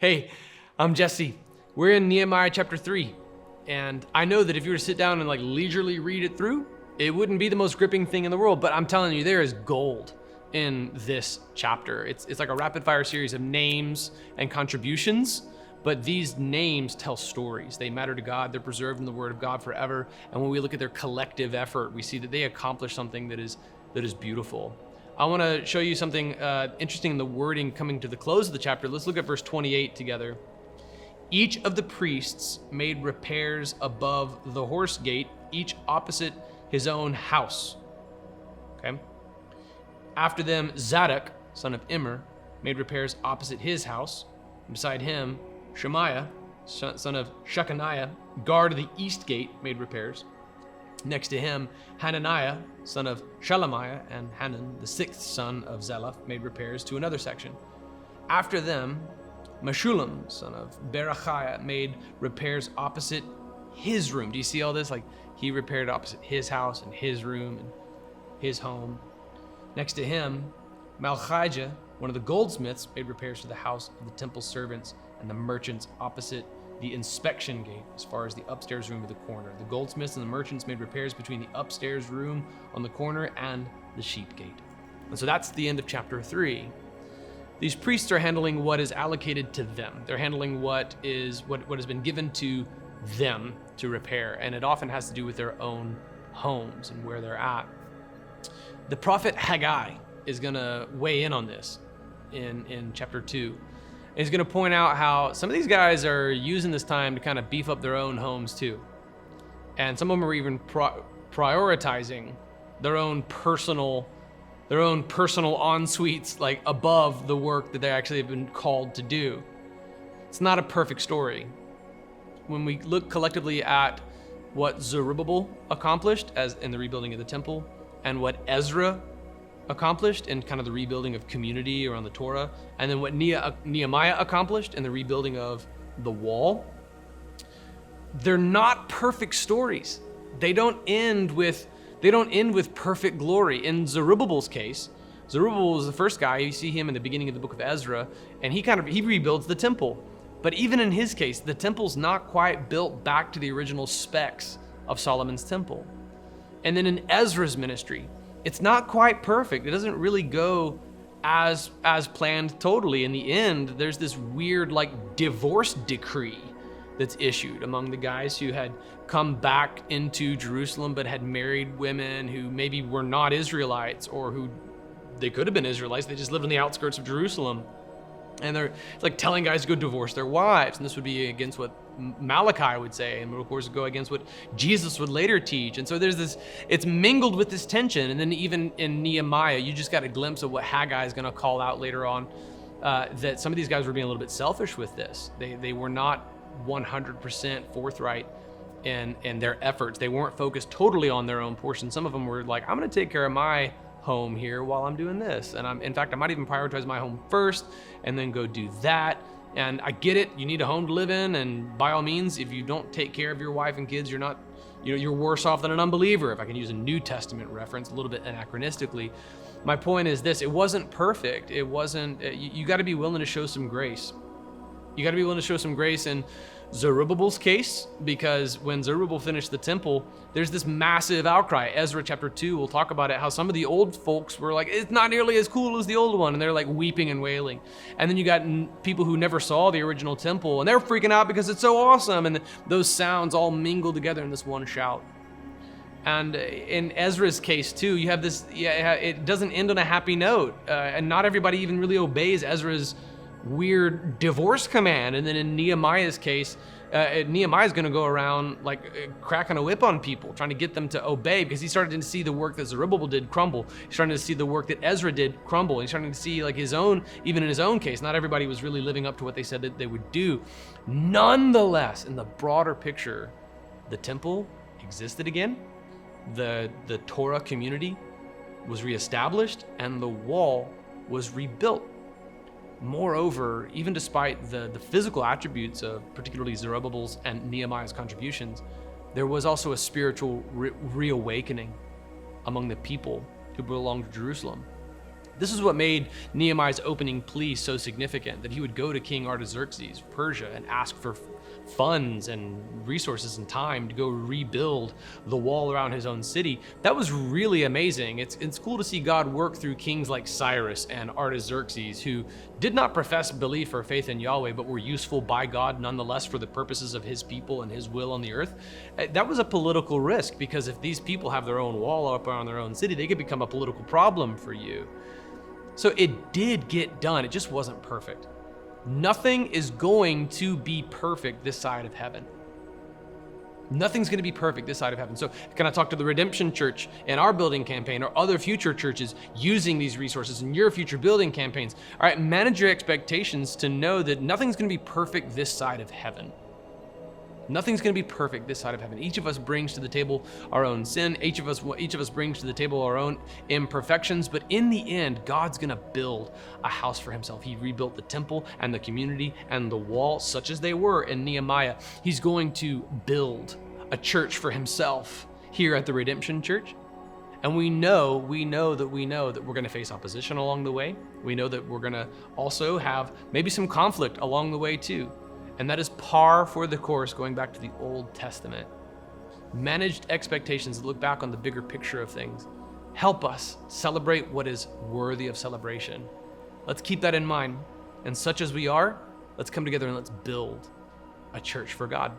Hey, I'm Jesse. We're in Nehemiah chapter 3. And I know that if you were to sit down and leisurely read it through, it wouldn't be the most gripping thing in the world. But I'm telling you, there is gold in this chapter. It's like a rapid fire series of names and contributions. But these names tell stories. They matter to God. They're preserved in the Word of God forever. And when we look at their collective effort, we see that they accomplished something that is beautiful. I want to show you something interesting in the wording coming to the close of the chapter. Let's look at verse 28 together. Each of the priests made repairs above the horse gate, each opposite his own house. Okay. After them, Zadok, son of Immer, made repairs opposite his house. And beside him, Shemaiah, son of Shechaniah, guard of the east gate, made repairs. Next to him, Hananiah, son of Shelemiah, and Hanan, the sixth son of Zelophehad, made repairs to another section. After them, Meshullam, son of Berechiah, made repairs opposite his room. Do you see all this? He repaired opposite his house and his room and his home. Next to him, Malchijah, one of the goldsmiths, made repairs to the house of the temple servants and the merchants opposite the inspection gate as far as the upstairs room of the corner. The goldsmiths and the merchants made repairs between the upstairs room on the corner and the sheep gate. And so that's the end of chapter 3. These priests are handling what is allocated to them. They're handling what has been given to them to repair, and it often has to do with their own homes and where they're at. The prophet Haggai is going to weigh in on this in chapter 2. He's going to point out how some of these guys are using this time to kind of beef up their own homes too. And some of them are even prioritizing their own personal en-suites above the work that they actually have been called to do. It's not a perfect story. When we look collectively at what Zerubbabel accomplished as in the rebuilding of the temple and what Ezra accomplished in kind of the rebuilding of community around the Torah, and then what Nehemiah accomplished in the rebuilding of the wall, they're not perfect stories. They don't end with perfect glory. In Zerubbabel's case, Zerubbabel was the first guy. You see him in the beginning of the book of Ezra, and he rebuilds the temple. But even in his case, the temple's not quite built back to the original specs of Solomon's temple. And then in Ezra's ministry, it's not quite perfect. It doesn't really go as planned totally. In the end, there's this weird divorce decree that's issued among the guys who had come back into Jerusalem but had married women who maybe were not Israelites, or who they could have been Israelites. They just lived on the outskirts of Jerusalem. And they're telling guys to go divorce their wives. And this would be against what Malachi would say, and of course go against what Jesus would later teach. And so it's mingled with this tension. And then even in Nehemiah, you just got a glimpse of what Haggai is going to call out later on, that some of these guys were being a little bit selfish with this. They were not 100% forthright in their efforts. They weren't focused totally on their own portion. Some of them were like, I'm going to take care of my home here while I'm doing this. And I might even prioritize my home first and then go do that. And I get it. You need a home to live in. And by all means, if you don't take care of your wife and kids, you're worse off than an unbeliever. If I can use a New Testament reference, a little bit anachronistically. My point is this: it wasn't perfect. It wasn't, you got to be willing to show some grace. You got to be willing to show some grace in Zerubbabel's case, because when Zerubbabel finished the temple, there's this massive outcry. Ezra chapter 2, we'll talk about it, how some of the old folks were like, it's not nearly as cool as the old one, and they're weeping and wailing. And then you got people who never saw the original temple, and they're freaking out because it's so awesome, and those sounds all mingle together in this one shout. And in Ezra's case too, you have this, it doesn't end on a happy note, and not everybody even really obeys Ezra's weird divorce command. And then in Nehemiah's case, Nehemiah's going to go around cracking a whip on people, trying to get them to obey, because he's starting to see the work that Zerubbabel did crumble. He's starting to see the work that Ezra did crumble. He's starting to see his own, even in his own case, not everybody was really living up to what they said that they would do. Nonetheless, in the broader picture, the temple existed again, the Torah community was reestablished, and the wall was rebuilt. Moreover, even despite the physical attributes of particularly Zerubbabel's and Nehemiah's contributions, there was also a spiritual reawakening among the people who belonged to Jerusalem. This is what made Nehemiah's opening plea so significant, that he would go to King Artaxerxes, Persia, and ask for funds and resources and time to go rebuild the wall around his own city. That was really amazing. It's cool to see God work through kings like Cyrus and Artaxerxes, who did not profess belief or faith in Yahweh, but were useful by God nonetheless for the purposes of his people and his will on the earth. That was a political risk, because if these people have their own wall up around their own city, they could become a political problem for you. So it did get done. It just wasn't perfect. Nothing is going to be perfect this side of heaven. Nothing's going to be perfect this side of heaven. So can I talk to the Redemption Church in our building campaign, or other future churches using these resources in your future building campaigns? All right, manage your expectations to know that nothing's going to be perfect this side of heaven. Nothing's going to be perfect this side of heaven. Each of us brings to the table our own sin. Each of us brings to the table our own imperfections. But in the end, God's going to build a house for himself. He rebuilt the temple and the community and the wall, such as they were in Nehemiah. He's going to build a church for himself here at the Redemption Church. And we know that we're going to face opposition along the way. We know that we're going to also have maybe some conflict along the way too. And that is par for the course, going back to the Old Testament. Managed expectations that look back on the bigger picture of things help us celebrate what is worthy of celebration. Let's keep that in mind. And such as we are, let's come together and let's build a church for God.